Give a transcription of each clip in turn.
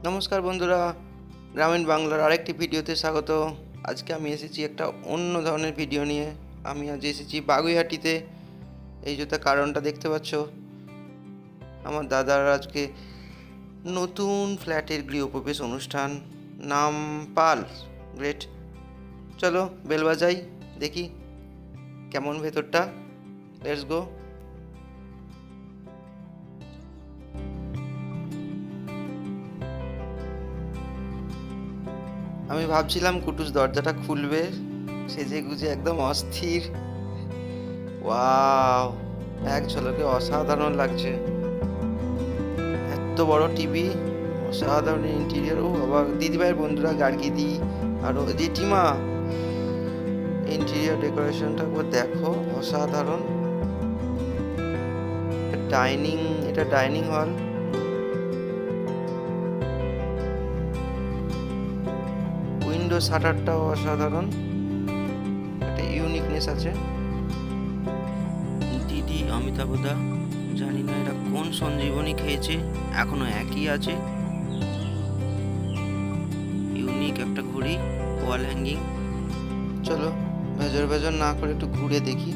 নমস্কার বন্ধুরা, গ্রামীণ বাংলার আরেকটি ভিডিওতে স্বাগত। আজকে আমি এসেছি একটা অন্য ধরনের ভিডিও নিয়ে। আমি আজ এসেছি বাগুইহাটিতে। এই জন্য কারণটা দেখতে পাচ্ছ, আমার দাদার আজকে নতুন ফ্ল্যাটের গৃহপ্রবেশ অনুষ্ঠান, নাম পাল। গ্রেট। চলো বেল বাজাই, দেখি কেমন ভেতরটা। Let's go. আমি ভাবছিলাম কুটুস দরজাটা খুলবে, সেজে গুজে একদম অস্থির। ওয়াও, এক ঝলকে অসাধারণ লাগছে। এত বড় টিভি, অসাধারণ ইন্টেরিয়ার। ও বাবা, দিদিভাইয়ের বন্ধুরা, গার্গিদি আরও জেঠিমা, ইন্টেরিয়ার ডেকোরেশনটা দেখো, অসাধারণ। ডাইনিং, এটা ডাইনিং হল। উইন্ডো শাটারটাও অসাধারণ, একটা ইউনিকনেস আছে। দিদি অমিতাভদা, জানি না এরা কোন সঞ্জীবনী খেয়েছে, এখনো একই আছে। ইউনিক একটা ঘড়ি, ওয়াল হ্যাঙ্গিং। চলো ভেজর ভেজর না করে একটু ঘুরে দেখি।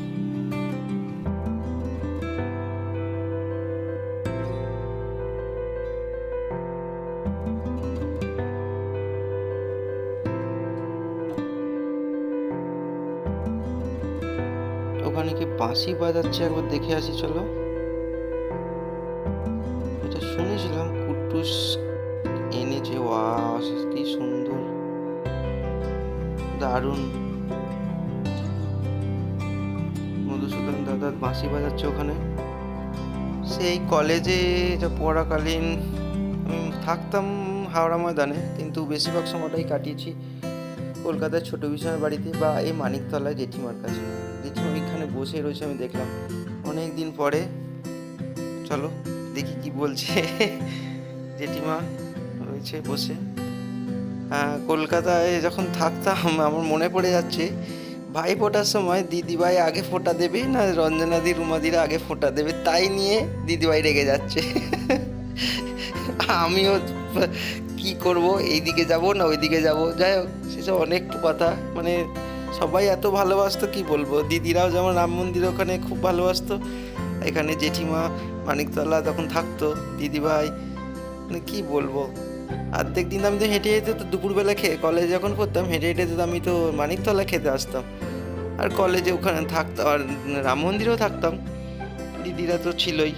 ওখানে কি বাঁশি বাজাচ্ছে, একবার দেখে আসি চলো। এটা শুনেছিলাম কুটুস এনেছে। ওয়াও, কি সুন্দর, দারুণ। মধুসূদন দাদা বাঁশি বাজাচ্ছে ওখানে। সেই কলেজে পড়াকালীন আমি থাকতাম হাওড়া ময়দানে, কিন্তু বেশিরভাগ সময়টাই কাটিয়েছি কলকাতার ছোট বিছানার বাড়িতে বা এই মানিকতলায় জেঠিমার কাছে। জেঠিমা এখানে বসে রয়েছে, আমি দেখলাম অনেক দিন পরে। চলো দেখি কি বলছে। জেঠিমা রয়েছে বসে। কলকাতায় যখন থাকতাম আমার মনে পড়ে যাচ্ছে, ভাই ফোটার সময় দিদিভাই আগে ফোঁটা দেবে না রঞ্জনাদি রুমাদিরা আগে ফোঁটা দেবে, তাই নিয়ে দিদিভাই রেগে যাচ্ছে। আমিও কি করব, এইদিকে যাব না ওইদিকে যাব। যাই হোক, সেসব অনেক কথা। মানে সবাই এত ভালোবাসতো, কি বলবো। দিদিরাও যেমন রাম মন্দির ওখানে খুব ভালোবাসতো, এখানে জেঠিমা মানিকতলা তখন থাকতো, দিদিভাই, মানে কি বলবো। অর্ধেক দিন আমি তো হেঁটে হেঁটে, তো দুপুরবেলা কলেজে যখন পড়তাম হেঁটে হেঁটে তো আমি তো মানিকতলা খেতে আসতাম, আর কলেজে ওখানে থাকতাম, আর রাম মন্দিরেও থাকতাম। দিদিরা তো ছিলই,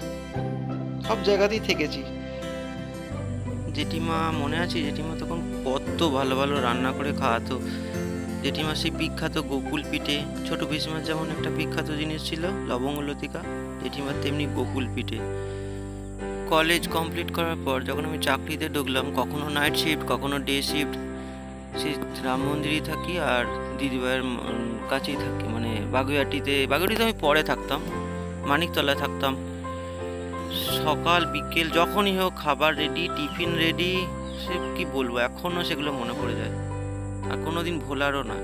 সব জায়গাতেই থেকেছি। জেঠিমা মনে আছে, জেঠিমা তখন কত ভালো ভালো রান্না করে খাওয়াতো। জেঠিমা সেই বিখ্যাত গোকুল পিঠে, ছোট পিসিমার যেমন একটা বিখ্যাত জিনিস ছিল লবঙ্গ লতিকা, জেঠিমার তেমনি গোকুল পিঠে। কলেজ কমপ্লিট করার পর যখন আমি চাকরিতে ঢুকলাম, কখনো নাইট শিফট কখনো ডে শিফট, সে রাম মন্দিরেই থাকি আর দিদিভাইয়ের কাছেই থাকি। মানে বাগুইহাটিতে আমি পরে থাকতাম, মানিকতলায় থাকতাম। সকাল বিকেল যখনই হোক খাবার রেডি, টিফিন রেডি। সে কি বলবো, এখনো সেগুলো মনে পড়ে যায়, আর কোনোদিন ভোলারও না।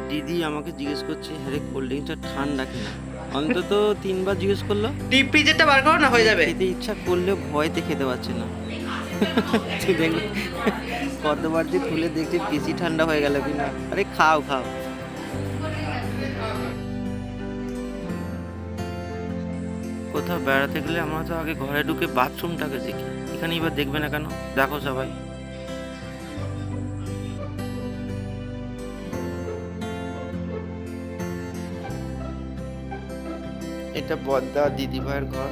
দিদি আমাকে জিজ্ঞেস করছে, হ্যাঁ কোল্ড ড্রিঙ্কটা ঠান্ডা কিনা। অন্তত 3বার জিজ্ঞেস করলো। ডিপ ফ্রিজেরটা বার করো না, হয়ে যাবে। খেতে ইচ্ছা করলেও ভয়তে খেতে পারছে না। দেখবে কতবার যে খুলে দেখছি বেশি ঠান্ডা হয়ে গেল কিনা। আরে খাও খাও। কোথাও বেড়াতে গেলে আমরা তো আগে ঘরে ঢুকে বাথরুমটাকে দেখি, এখানে এবার দেখবে না কেন? দেখো সবাই। এটা বদ্দা দিদিভাইয়ের ঘর।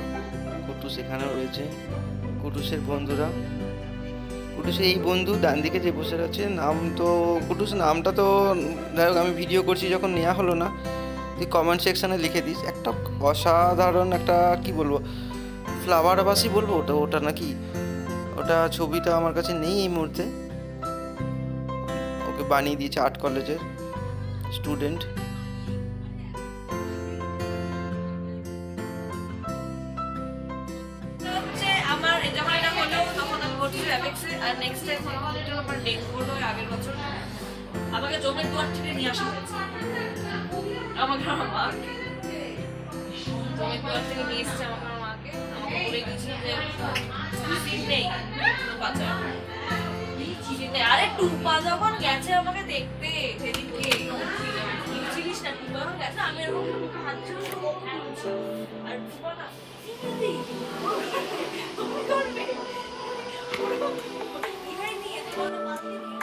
কুটুস এখানে রয়েছে, কুটুসের বন্ধুরা। কুটুসের এই বন্ধু ডান দিকে যে বসে আছে, নাম তো কুটুস, নামটা তো যাই হোক আমি ভিডিও করছি যখন নেওয়া হলো না, তুই কমেন্ট সেকশানে লিখে দিস। একটা অসাধারণ একটা কি বলবো, ফ্লাওয়ার বাসি বলবো, ওটা নাকি, ওটা ছবিটা আমার কাছে নেই এই মুহূর্তে। ওকে বানিয়ে দিয়েছে আর্ট কলেজের স্টুডেন্ট। আমাকে জমের দুয়ার থেকে নিয়ে আসা হয়েছে, আমাকে আমার মাকে জমের দুয়ার থেকে নিয়ে এসেছে আমাকে, আমার মাকে। আমাকে বলে দিয়েছিল যে সিট নেই পাচার সিট নেই। আরে টুপা যখন গেছে আমাকে দেখতে সেদিনকে চিনিস না, টুপা যখন গেছে আমি এরকম হাত ছিল আর টুপা না তুমি করবে ইহাই নিয়ে তোমার মাকে নিয়ে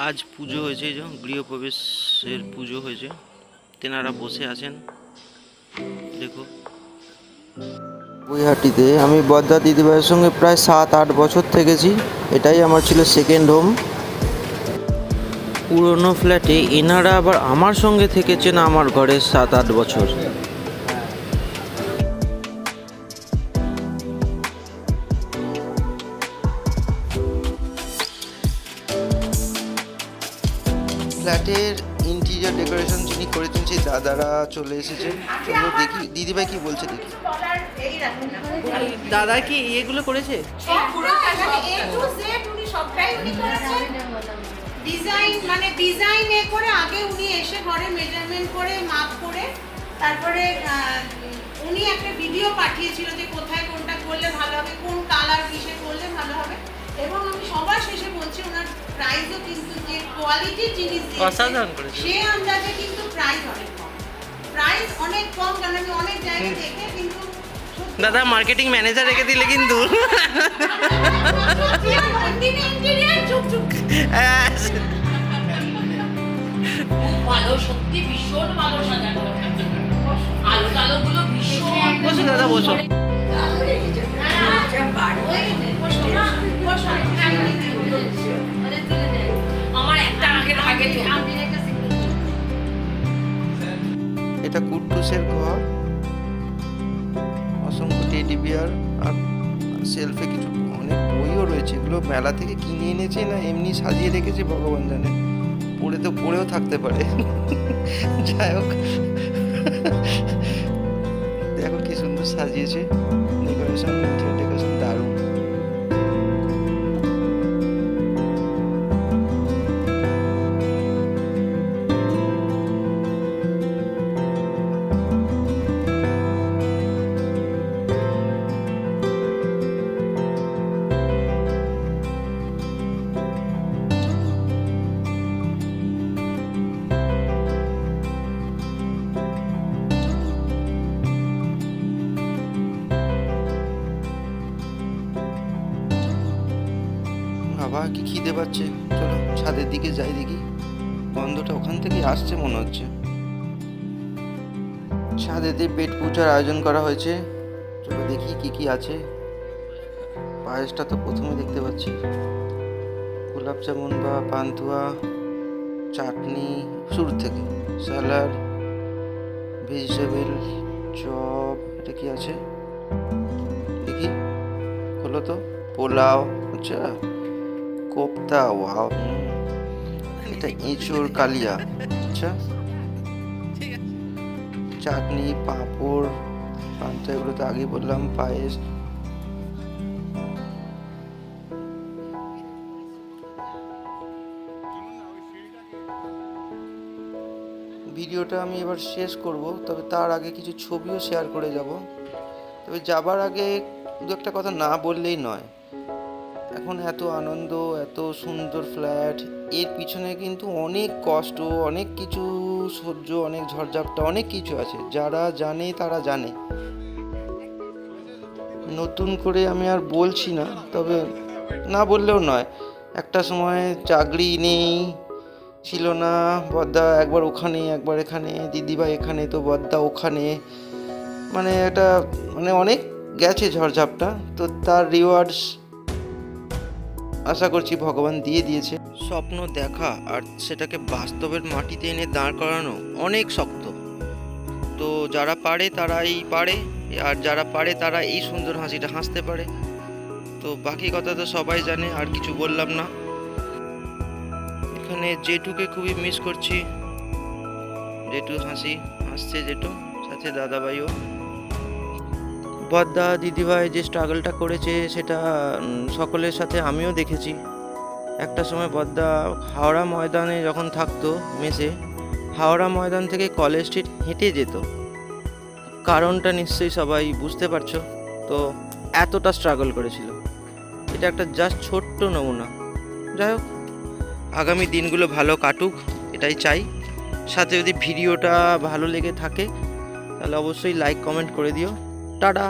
আজ পুজো হয়েছে, এই যে গৃহপ্রবেশের পুজো হয়েছে, তেনারা বসে আছেন দেখো। বইহাটিতে আমি বদ্দা দিদিভাইয়ের সঙ্গে প্রায় 7-8 বছর থেকেছি। এটাই আমার ছিল সেকেন্ড হোম। পুরনো ফ্ল্যাটে এনারা আবার আমার সঙ্গে থেকেছেন আমার ঘরে 7-8 বছর। ফ্ল্যাটের ইন্টেরিয়র ডেকোরেশন যিনি করেছেন সেই দাদারা চলে এসেছেন। চলো দেখি দিদিভাই কি বলছে দেখি। দাদা কি এগুলো করেছে? ডিজাইন মানে ডিজাইন এ করে আগে উনি এসে ঘরে মেজারমেন্ট করে মাপ করে তারপরে উনি একটা ভিডিও পাঠিয়েছিল যে কোথায় কোনটা করলে ভালো হবে, কোন কালার কিসে করলে ভালো হবে। এবং আমি সবার শেষে বলছি ওনার প্রাইসও কিন্তু যে কোয়ালিটির জিনিস অসাধারণ করেছে। সে আন্দাজে কিন্তু প্রাইস অনেক কম, প্রাইস অনেক কম। কারণ আমি অনেক জায়গায় দেখে কিন্তু দাদা মার্কেটিং ম্যানেজার রেখে দিলে কিন্তু ভালো, সত্যি ভীষণ ভালো সাজানো। আলো টালো গুলো ভীষণ। বসো দাদা বসো। আমার একটা আগের আগে এটা কুট্টুসের ঘর, অসংখ্য টেডি বিয়ার আর সেলফে কিছু অনেক বইও রয়েছে। এগুলো মেলা থেকে কিনে এনেছে না এমনি সাজিয়ে রেখেছে ভগবান জানে, পড়েও থাকতে পারে। যাই হোক, দেখো কি সুন্দর সাজিয়েছে, ডেকোরেশন দারুণ। বাবা কি খিদে পাচ্ছে, চলো ছাদের দিকে যাই দেখি। গন্ধটা ওখান থেকে আসছে মনে হচ্ছে। ছাদেতে পেট পূজার আয়োজন করা হয়েছে, চলো দেখি কি কি আছে। পায়েসটা তো প্রথমে দেখতে পাচ্ছি, গোলাপ জামুন বা পান্তুয়া, চাটনি শুরু থেকে, স্যালাড, ভেজিটেবল চপ, এটা কি আছে দেখি, হলো তো পোলাও, আচ্ছা কোপ্তা, ওয়াও, এটা এঁচোড় কালিয়া, আচ্ছা চাটনি, পাঁপড়, পান্তা, এগুলো তো আগে বললাম, পায়েস। ভিডিওটা আমি এবার শেষ করব, তবে তার আগে কিছু ছবিও শেয়ার করে যাব। তবে যাবার আগে দু একটা কথা না বললেই নয়। এখন এত আনন্দ, এত সুন্দর ফ্ল্যাট, এর পিছনে কিন্তু অনেক কষ্ট, অনেক কিছু সহ্য, অনেক ঝড়ঝাপটা, অনেক কিছু আছে। যারা জানে তারা জানে। নতুন করে আমি আর বলছি না, তবে না বললেও নয়, একটা সময় চাকরি নেই ছিল না, বদ্দা একবার ওখানে একবার এখানে, দিদিভাই এখানে তো বদ্দা ওখানে, মানে একটা মানে অনেক গেছে ঝড়ঝাপটা। তো তার রিওয়ার্ডস আশা করছি ভগবান দিয়ে দিয়েছে। স্বপ্ন দেখা আর সেটাকে বাস্তবের মাটিতে এনে দাঁড় করানো অনেক শক্ত। তো যারা পারে তারাই পারে, আর যারা পারে তারা এই সুন্দর হাসিটা হাসতে পারে। তো বাকি কথা তো সবাই জানে, আর কিছু বললাম না। এখানে জেঠুকে খুবই মিস করছি, জেঠু হাসছে জেঠু, সাথে দাদাভাইও। বদ্দা দিদিভাই যে স্ট্রাগলটা করেছে সেটা সকলের সাথে আমিও দেখেছি। একটা সময় বদ্দা হাওড়া ময়দানে যখন থাকতো মেসে, হাওড়া ময়দান থেকে কলেজ স্ট্রিট হেঁটে যেত। কারণটা নিশ্চয়ই সবাই বুঝতে পারছো। তো এতটা স্ট্রাগল করেছিল, এটা একটা জাস্ট ছোট্ট নমুনা। যাই হোক, আগামী দিনগুলো ভালো কাটুক এটাই চাই। সাথে যদি ভিডিওটা ভালো লেগে থাকে তাহলে অবশ্যই লাইক কমেন্ট করে দিও। টাটা।